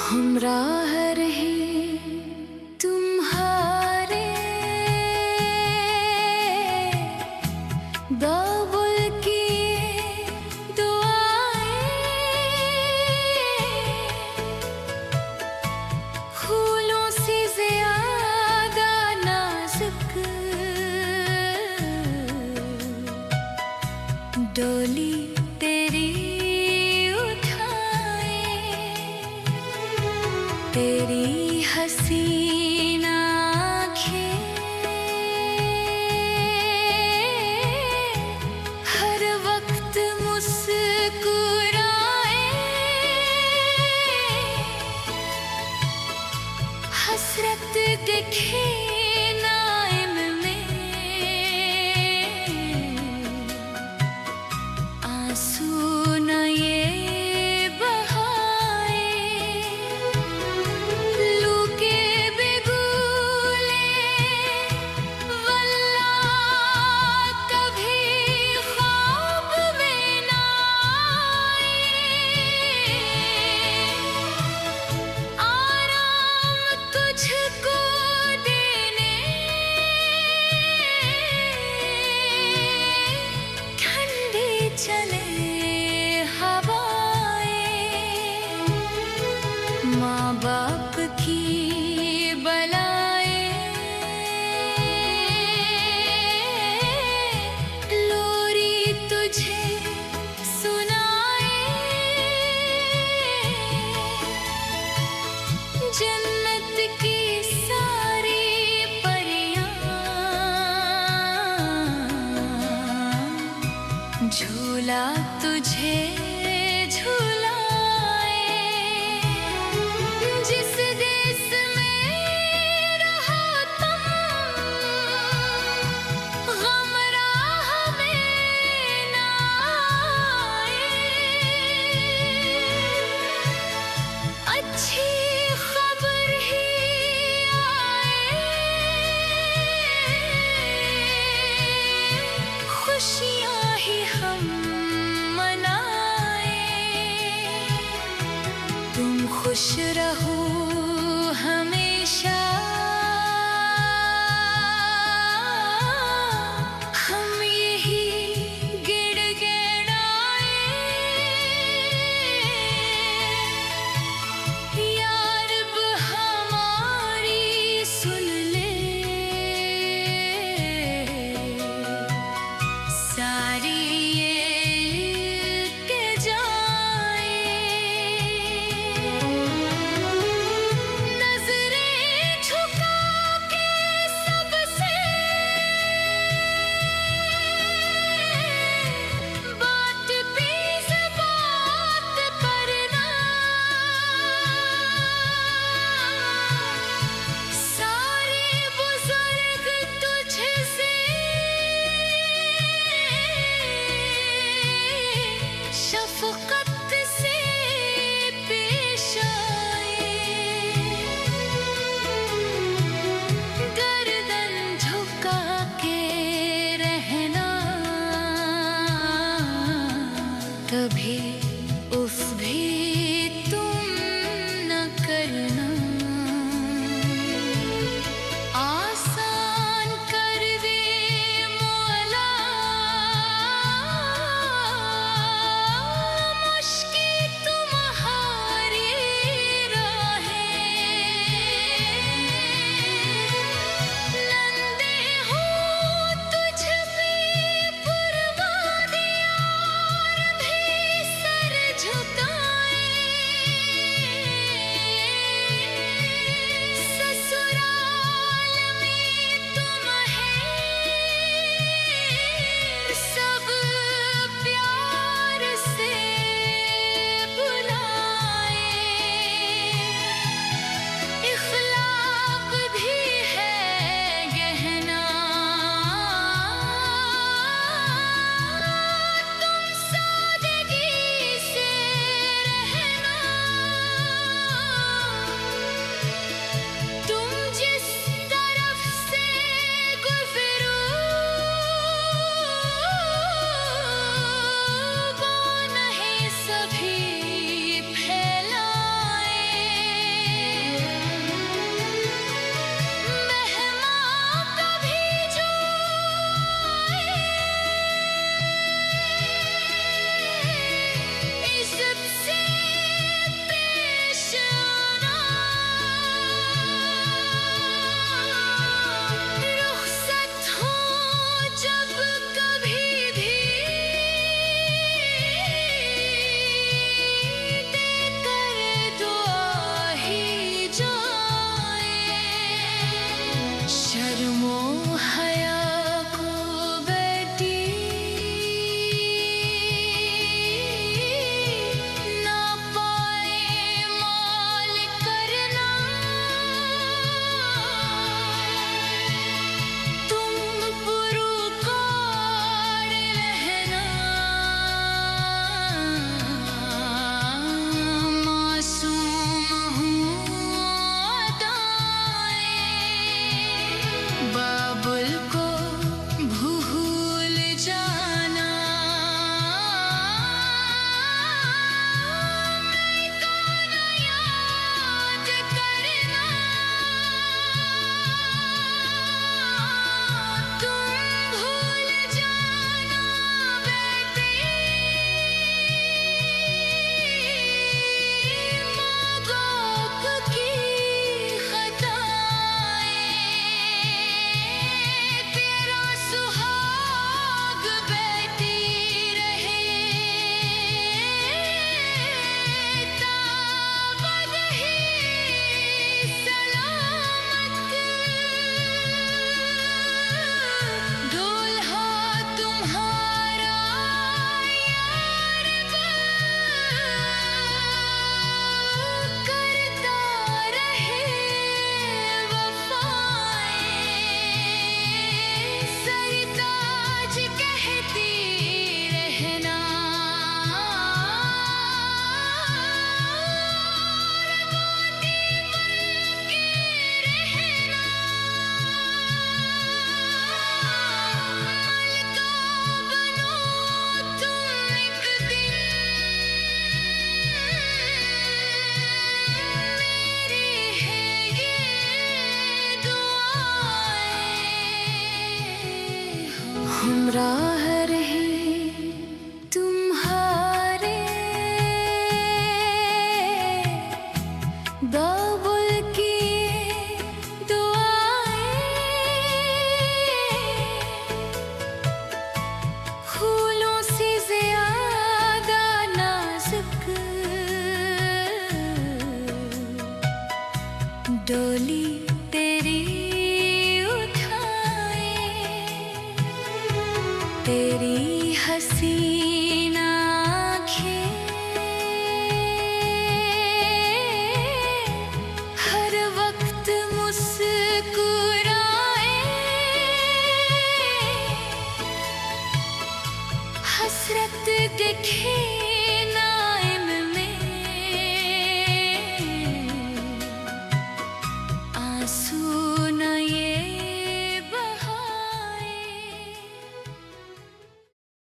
हमराह रहे तुम्हारे बाबुल की दुआएं फूलों से ज्यादा नाजुक डोली तेरी तेरी हसीन आँखें हर वक्त मुस्कुराए हसरत दिखे नाइम में आंसू न ये चले हवाएं माँ बाप की बलाएं लोरी तुझे सुनाए जन्नत की सारी परियां झूला तुझे झूलाए जिस देश में रहो तुम गम राह में ना आए अच्छी खबर ही आए खुशियाँ ही हम खुश रहो हमेशा हम यही गिड़गिड़ाए या रब हमारी सुन ले सारी कभी उफ भी तुम न करना आसान कर दे मौला मुश्किल तुम्हारी राहें नंदे हो तुझ पे कुर्बान झुकाए हसरत दिखे